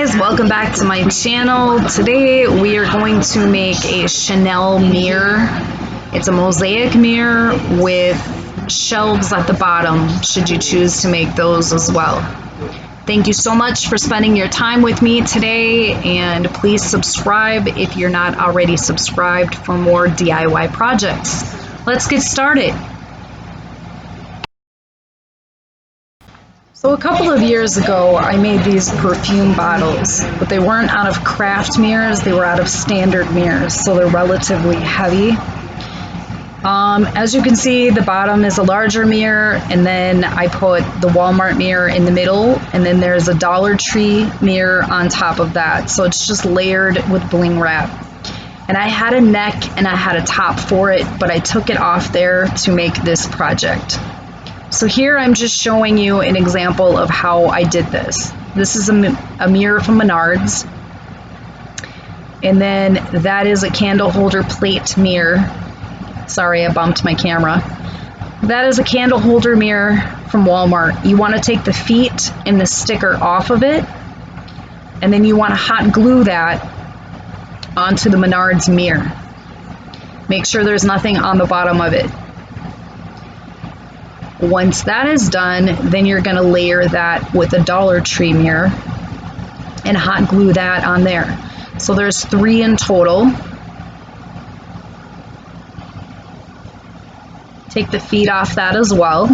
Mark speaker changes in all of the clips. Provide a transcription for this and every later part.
Speaker 1: guys, welcome back to my channel. Today we are going to make a Chanel mirror. It's a mosaic mirror with shelves at the bottom, should you choose to make those as well. Thank you so much for spending your time with me today, and please subscribe if you're not already subscribed for more DIY projects. Let's get started. So a couple of years ago, I made these perfume bottles, but they weren't out of craft mirrors, they were out of standard mirrors, so they're relatively heavy. As you can see, the bottom is a larger mirror, and then I put the Walmart mirror in the middle, and then there's a Dollar Tree mirror on top of that, so it's just layered with Bling Wrap. And I had a neck and I had a top for it, but I took it off there to make this project. So here I'm just showing you an example of how I did this. This is a mirror from Menards. And then that is a candle holder plate mirror. Sorry, I bumped my camera. That is a candle holder mirror from Walmart. You want to take the feet and the sticker off of it. And then you want to hot glue that onto the Menards mirror. Make sure there's nothing on the bottom of it. Once that is done, then you're going to layer that with a Dollar Tree mirror and hot glue that on there. So there's 3 in total. Take the feet off that as well.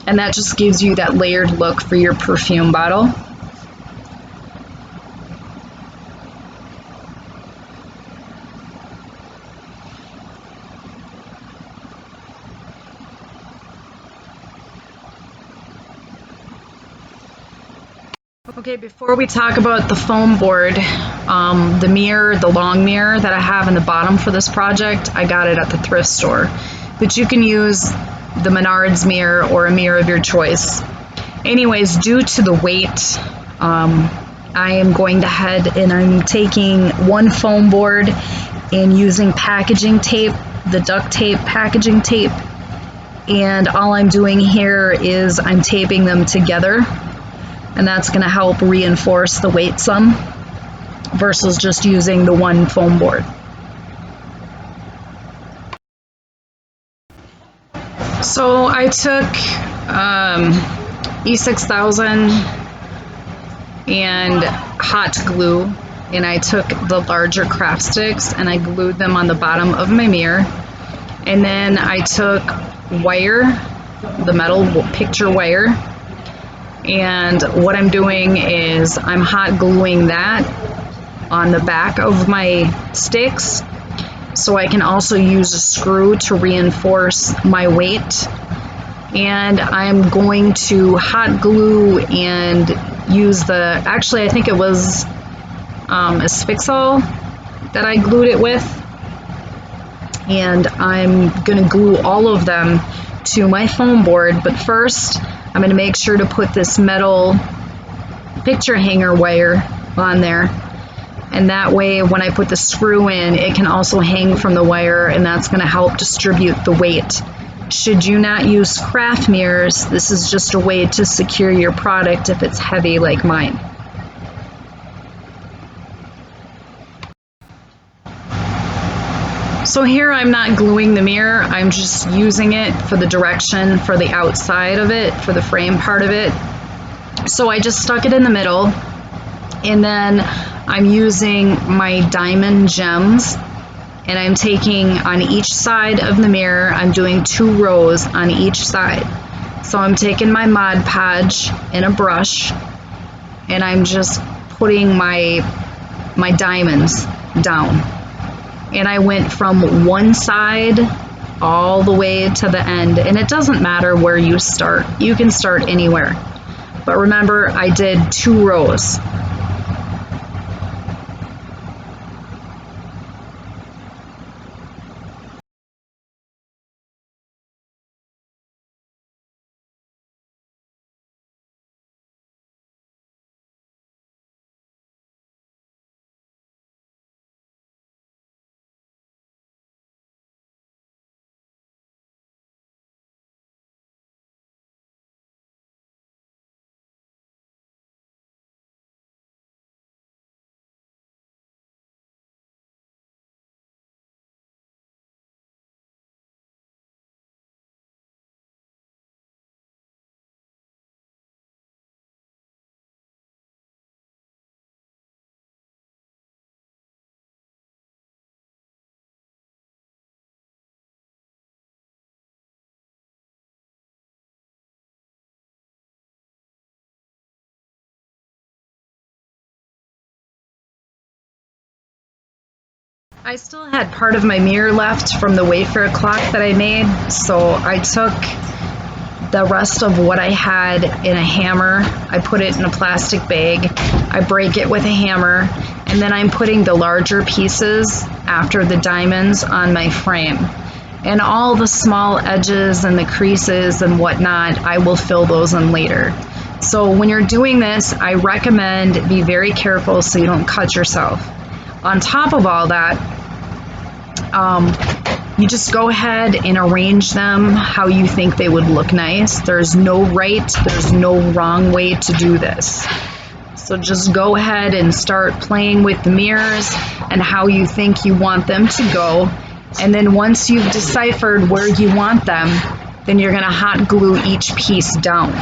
Speaker 1: And that just gives you that layered look for your perfume bottle. Okay, before we talk about the foam board, the mirror, the long mirror that I have in the bottom for this project, I got it at the thrift store. But you can use the Menards mirror or a mirror of your choice. Anyways, due to the weight, I am going ahead and I'm taking one foam board and using packaging tape, the duct tape packaging tape, and all I'm doing here is I'm taping them together. And that's going to help reinforce the weight some versus just using the one foam board. So I took E6000 and hot glue, and I took the larger craft sticks and I glued them on the bottom of my mirror. And then I took wire, the metal picture wire, and what I'm doing is I'm hot gluing that on the back of my sticks, so I can also use a screw to reinforce my weight. And I'm going to hot glue and use actually I think it was Asphyxol that I glued it with, and I'm gonna glue all of them to my foam board. But first I'm going to make sure to put this metal picture hanger wire on there, and that way when I put the screw in, it can also hang from the wire, and that's going to help distribute the weight. Should you not use craft mirrors, this is just a way to secure your product if it's heavy like mine. So here I'm not gluing the mirror, I'm just using it for the direction for the outside of it, for the frame part of it. So I just stuck it in the middle, and then I'm using my diamond gems, and I'm taking on each side of the mirror, I'm doing 2 rows on each side. So I'm taking my Mod Podge and a brush, and I'm just putting my diamonds down. And I went from one side all the way to the end, and it doesn't matter where you start. You can start anywhere. But remember, I did 2 rows. I still had part of my mirror left from the Wayfair clock that I made, so I took the rest of what I had in a hammer. I put it in a plastic bag. I break it with a hammer, and then I'm putting the larger pieces after the diamonds on my frame. And all the small edges and the creases and whatnot, I will fill those in later. So when you're doing this, I recommend be very careful so you don't cut yourself. On top of all that, you just go ahead and arrange them how you think they would look nice. There's no right, there's no wrong way to do this. So just go ahead and start playing with the mirrors and how you think you want them to go. And then once you've deciphered where you want them, then you're going to hot glue each piece down.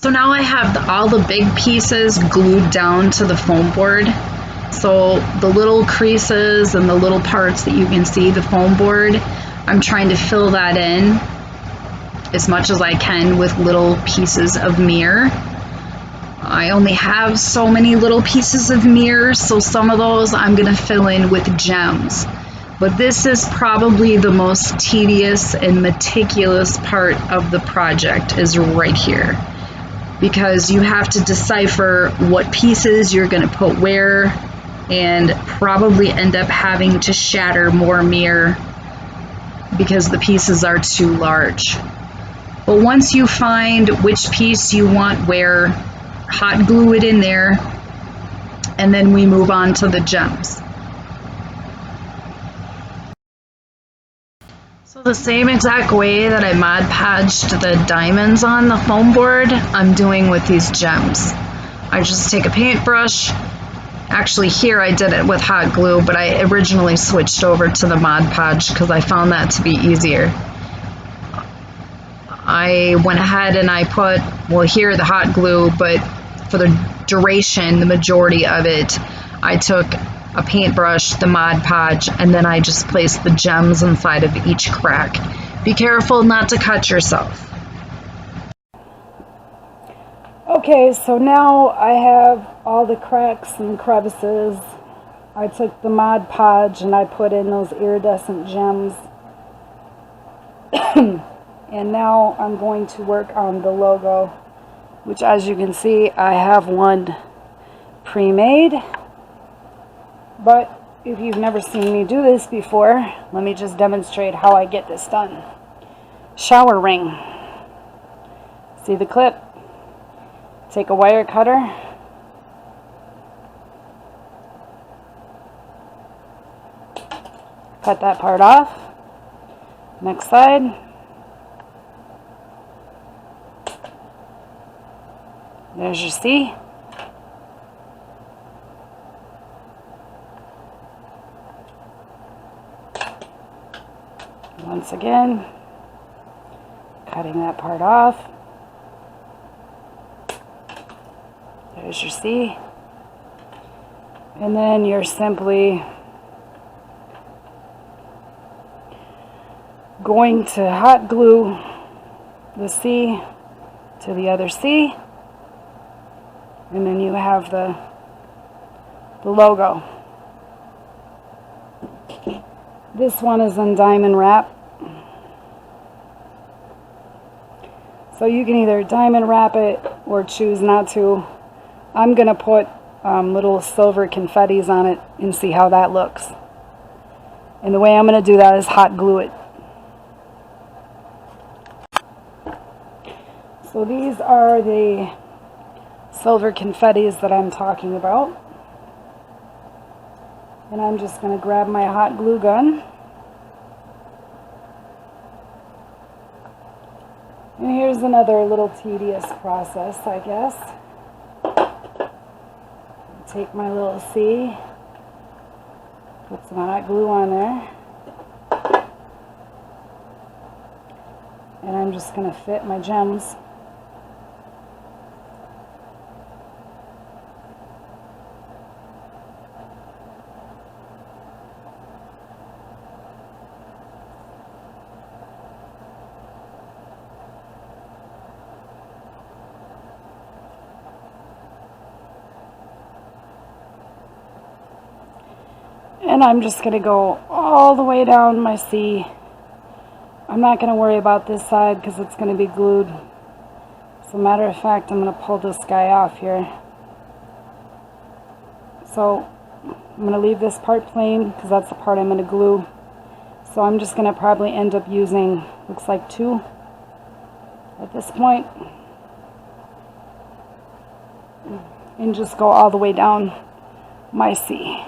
Speaker 1: So now I have all the big pieces glued down to the foam board. So the little creases and the little parts that you can see, the foam board, I'm trying to fill that in as much as I can with little pieces of mirror. I only have so many little pieces of mirror, so some of those I'm going to fill in with gems. But this is probably the most tedious and meticulous part of the project, is right here. Because you have to decipher what pieces you're going to put where, and probably end up having to shatter more mirror because the pieces are too large. But once you find which piece you want where, hot glue it in there, and then we move on to the gems. So the same exact way that I Mod Podged the diamonds on the foam board, I'm doing with these gems. I just take a paintbrush. Actually here I did it with hot glue, but I originally switched over to the Mod Podge because I found that to be easier. I went ahead and I put, well, here the hot glue, but for the duration, the majority of it, I took a paintbrush, the Mod Podge, and then I just placed the gems inside of each crack. Be careful not to cut yourself.
Speaker 2: Okay, so now I have all the cracks and crevices. I took the Mod Podge and I put in those iridescent gems. And now I'm going to work on the logo, which, as you can see, I have one pre-made. But if you've never seen me do this before, let me just demonstrate how I get this done. Shower ring. See the clip? Take a wire cutter. Cut that part off. Next side. There's your C. Once again, cutting that part off. There's your C. And then you're simply going to hot glue the C to the other C. And then you have the logo. This one is in diamond wrap. So you can either diamond wrap it or choose not to. I'm going to put little silver confettis on it and see how that looks. And the way I'm going to do that is hot glue it. So these are the silver confettis that I'm talking about. And I'm just going to grab my hot glue gun. And here's another little tedious process, I guess. Take my little C, put some hot glue on there, and I'm just going to fit my gems. And I'm just going to go all the way down my C. I'm not going to worry about this side because it's going to be glued. As a matter of fact, I'm going to pull this guy off here. So I'm going to leave this part plain because that's the part I'm going to glue. So I'm just going to probably end up using, looks like 2 at this point. And just go all the way down my C.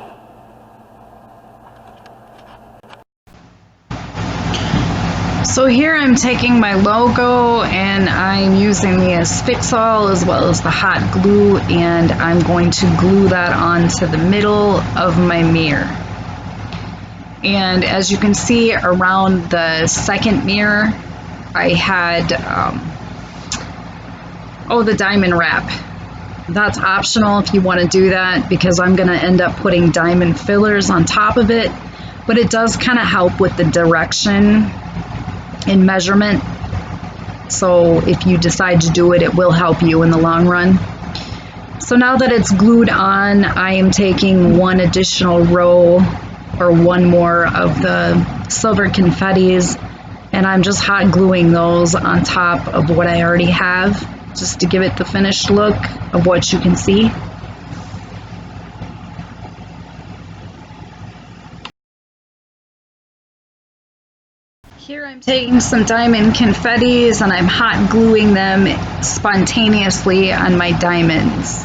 Speaker 1: So here I'm taking my logo and I'm using the Asphyxol as well as the hot glue, and I'm going to glue that onto the middle of my mirror. And as you can see around the second mirror, I had the diamond wrap. That's optional if you want to do that, because I'm going to end up putting diamond fillers on top of it, but it does kind of help with the direction in measurement. So if you decide to do it, it will help you in the long run. So now that it's glued on, I am taking one additional row or one more of the silver confettis, and I'm just hot gluing those on top of what I already have, just to give it the finished look of what you can see. Here I'm taking some diamond confettis and I'm hot gluing them spontaneously on my diamonds,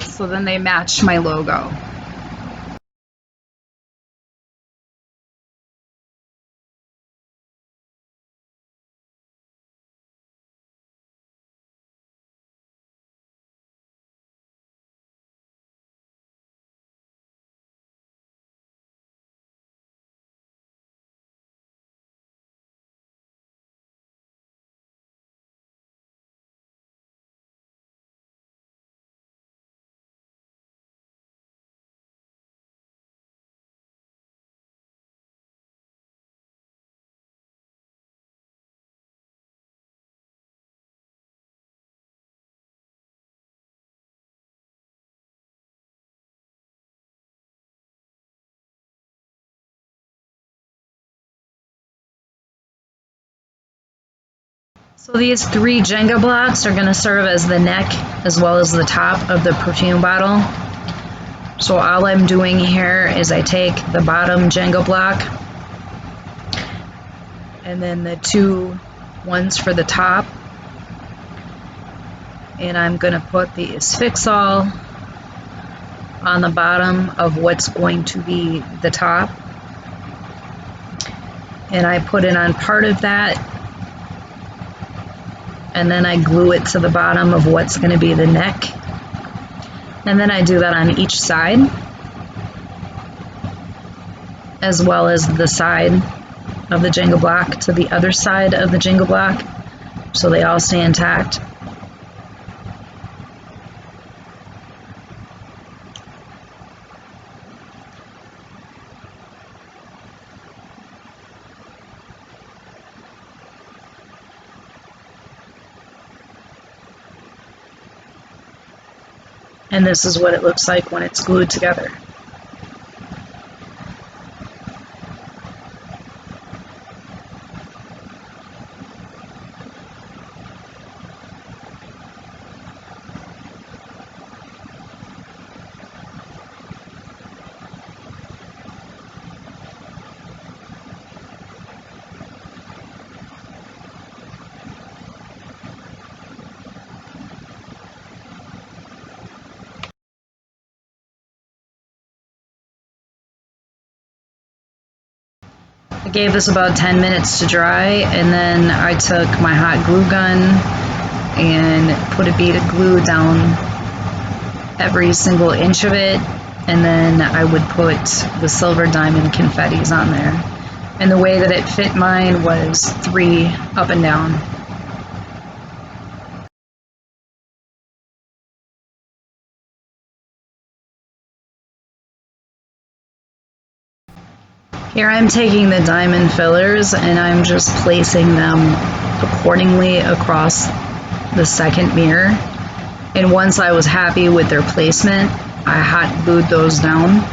Speaker 1: so then they match my logo. So these 3 Jenga blocks are going to serve as the neck as well as the top of the perfume bottle. So all I'm doing here is I take the bottom Jenga block and then the 2 ones for the top, and I'm going to put the Asphyxol on the bottom of what's going to be the top, and I put it on part of that, and then I glue it to the bottom of what's going to be the neck, and then I do that on each side as well as the side of the Jenga block to the other side of the Jenga block, so they all stay intact. And this is what it looks like when it's glued together. I gave this about 10 minutes to dry, and then I took my hot glue gun and put a bead of glue down every single inch of it, and then I would put the silver diamond confettis on there. And the way that it fit mine was 3 up and down. Here I'm taking the diamond fillers and I'm just placing them accordingly across the second mirror. And once I was happy with their placement, I hot glued those down.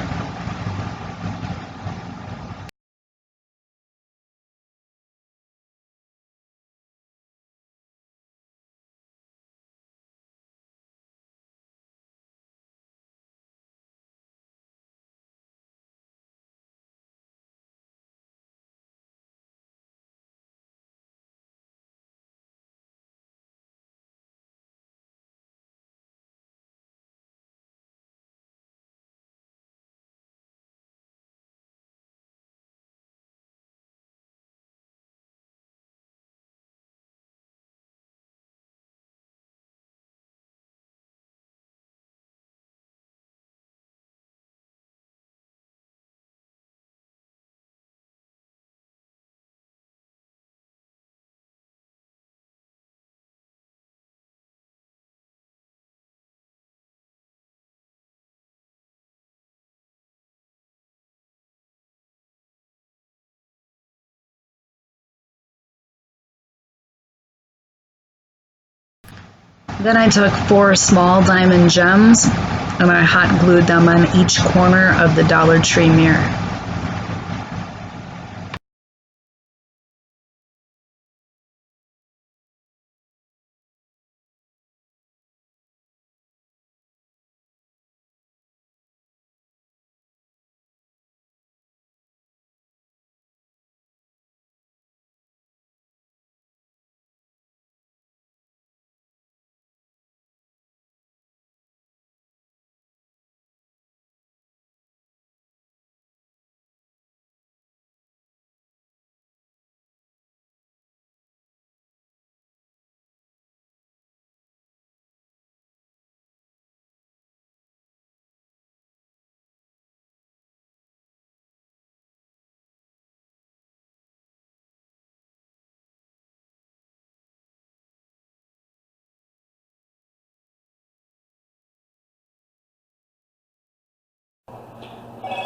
Speaker 1: Then I took 4 small diamond gems and I hot glued them on each corner of the Dollar Tree mirror.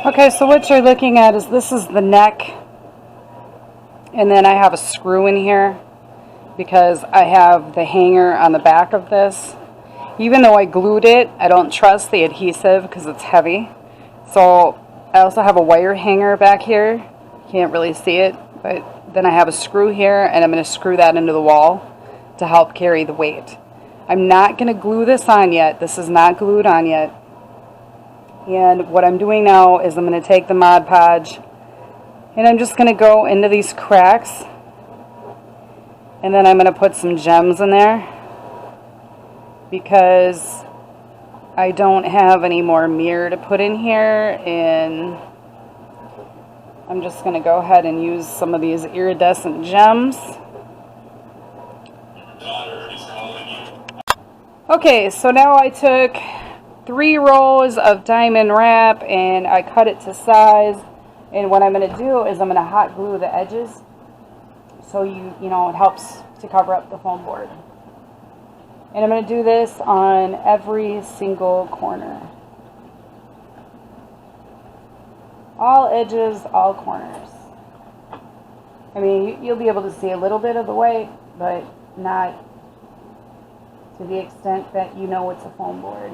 Speaker 2: Okay, so what you're looking at is this is the neck, and then I have a screw in here because I have the hanger on the back of this. Even though I glued it, I don't trust the adhesive because it's heavy. So I also have a wire hanger back here. Can't really see it, but then I have a screw here, and I'm going to screw that into the wall to help carry the weight. I'm not going to glue this on yet. This is not glued on yet. And what I'm doing now is I'm going to take the Mod Podge and I'm just going to go into these cracks, and then I'm going to put some gems in there because I don't have any more mirror to put in here, and I'm just going to go ahead and use some of these iridescent gems. Okay, so now I took 3 rows of diamond wrap and I cut it to size, and what I'm going to do is I'm going to hot glue the edges so you know it helps to cover up the foam board. And I'm going to do this on every single corner. All edges, all corners. I mean, you'll be able to see a little bit of the weight, but not to the extent that you know it's a foam board.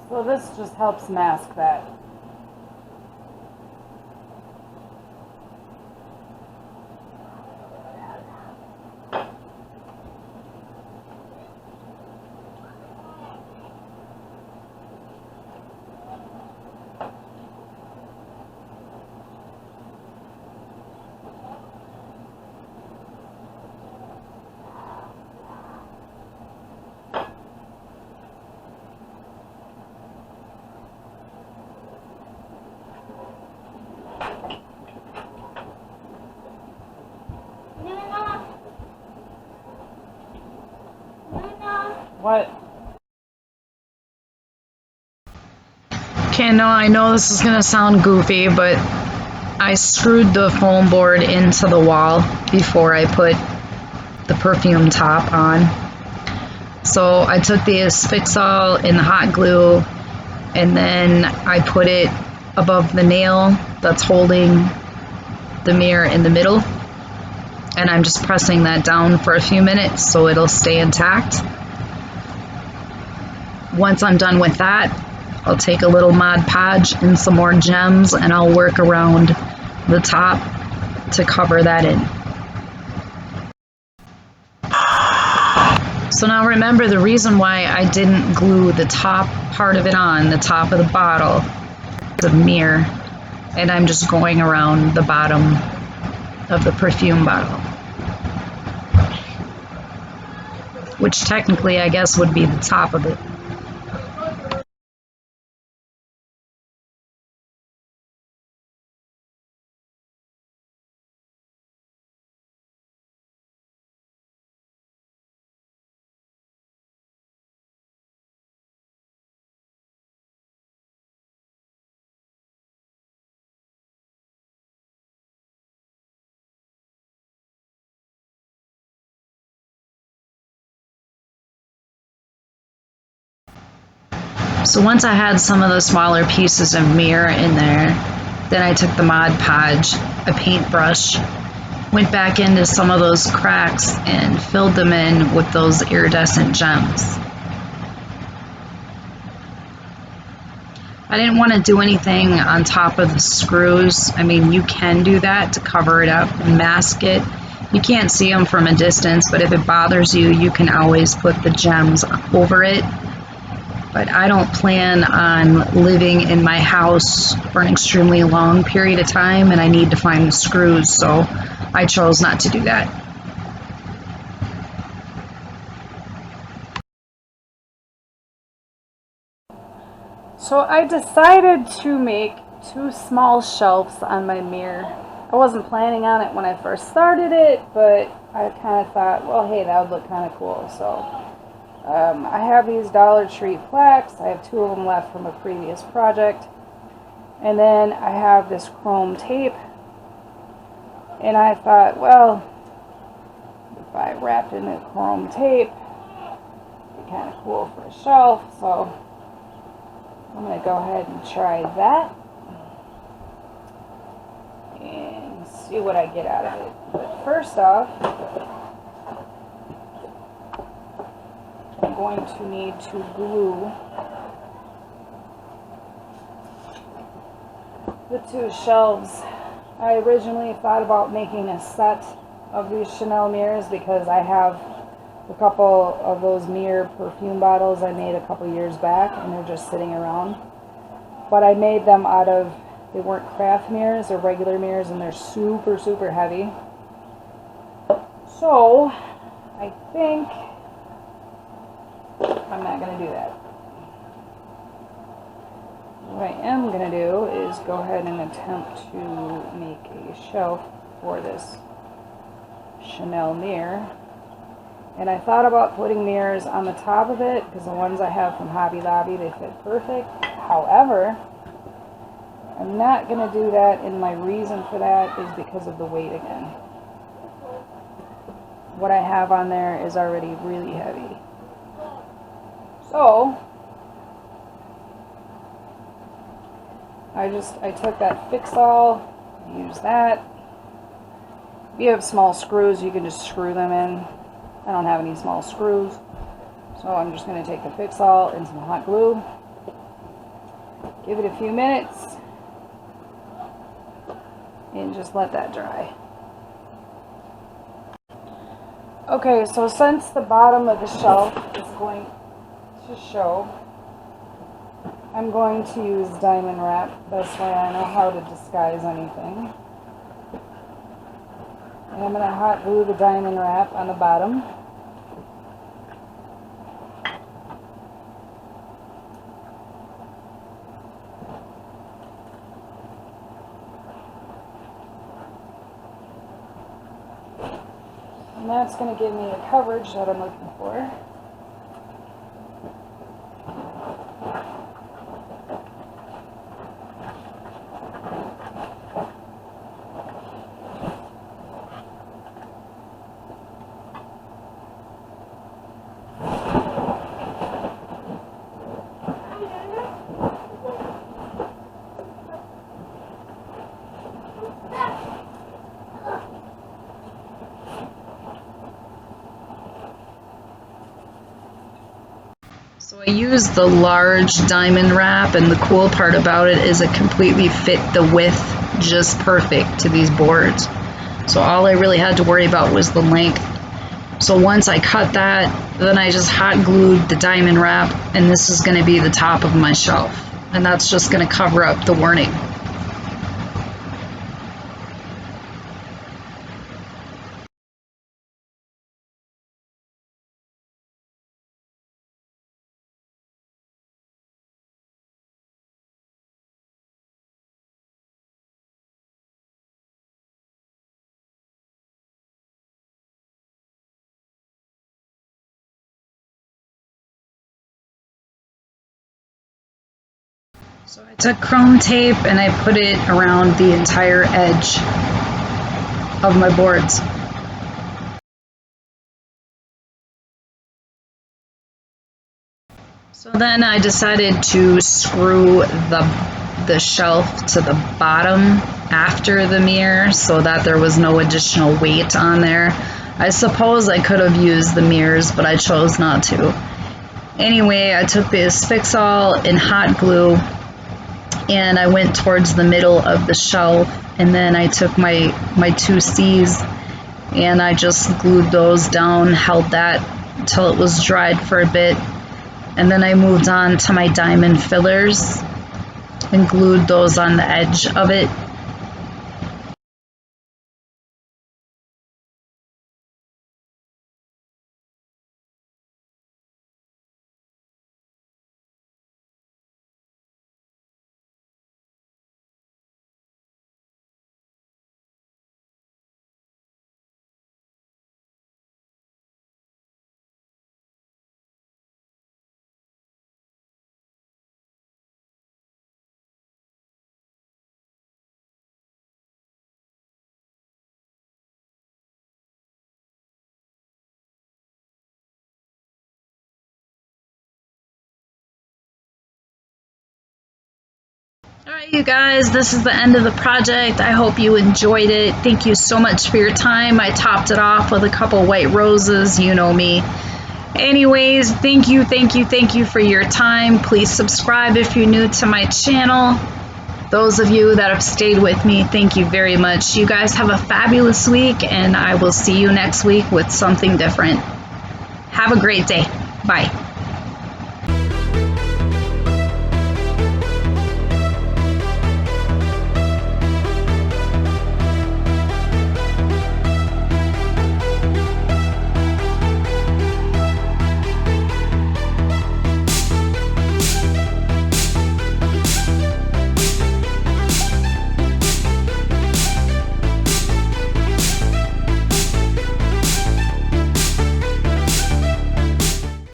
Speaker 2: So this just helps mask that. What?
Speaker 1: Okay, no, I know this is gonna sound goofy, but I screwed the foam board into the wall before I put the perfume top on. So I took the Asphyxol and the hot glue, and then I put it above the nail that's holding the mirror in the middle, and I'm just pressing that down for a few minutes so it'll stay intact. Once I'm done with that, I'll take a little Mod Podge and some more gems, and I'll work around the top to cover that in. So now remember, the reason why I didn't glue the top part of it on, the top of the bottle, the mirror, and I'm just going around the bottom of the perfume bottle, which technically I guess would be the top of it. So once I had some of the smaller pieces of mirror in there, then I took the Mod Podge, a paintbrush, went back into some of those cracks and filled them in with those iridescent gems. I didn't want to do anything on top of the screws. I mean, you can do that to cover it up and mask it. You can't see them from a distance, but if it bothers you, you can always put the gems over it. But I don't plan on living in my house for an extremely long period of time, and I need to find the screws, so I chose not to do that.
Speaker 2: So I decided to make 2 small shelves on my mirror. I wasn't planning on it when I first started it, but I kind of thought, well, hey, that would look kind of cool. So I have these Dollar Tree plaques. I have 2 of them left from a previous project. And then I have this chrome tape. And I thought, well, if I wrapped it in the chrome tape, it'd be kind of cool for a shelf. So I'm going to go ahead and try that and see what I get out of it. But first off, I'm going to need to glue the 2 shelves. I originally thought about making a set of these Chanel mirrors because I have a couple of those mirror perfume bottles I made a couple years back, and they're just sitting around. But I made them out of, they weren't craft mirrors, they're regular mirrors, and they're super, super heavy. So I think I'm not going to do that. What I am going to do is go ahead and attempt to make a shelf for this Chanel mirror. And I thought about putting mirrors on the top of it because the ones I have from Hobby Lobby, they fit perfect. However, I'm not going to do that, and my reason for that is because of the weight again. What I have on there is already really heavy. So I took that Fix-All, used that. If you have small screws, you can just screw them in. I don't have any small screws, so I'm just going to take the Fix-All and some hot glue, give it a few minutes, and just let that dry. Okay, so since the bottom of the shelf is going to show, I'm going to use diamond wrap. That's why I know how to disguise anything. And I'm going to hot glue the diamond wrap on the bottom. And that's going to give me the coverage that I'm looking for.
Speaker 1: So I used the large diamond wrap, and the cool part about it is it completely fit the width just perfect to these boards. So all I really had to worry about was the length. So once I cut that, then I just hot glued the diamond wrap, and this is going to be the top of my shelf. And that's just going to cover up the warning. So I took chrome tape and I put it around the entire edge of my boards. So then I decided to screw the shelf to the bottom after the mirror so that there was no additional weight on there. I suppose I could have used the mirrors, but I chose not to. Anyway, I took this Fix-All and hot glue and I went towards the middle of the shelf, and then I took my two C's and I just glued those down, held that until it was dried for a bit, and then I moved on to my diamond fillers and glued those on the edge of it. Alright, you guys, this is the end of the project. I hope you enjoyed it. Thank you so much for your time. I topped it off with a couple white roses, you know me. Anyways, thank you for your time. Please subscribe if you're new to my channel. Those of you that have stayed with me, thank you very much. You guys have a fabulous week, and I will see you next week with something different. Have a great day. Bye.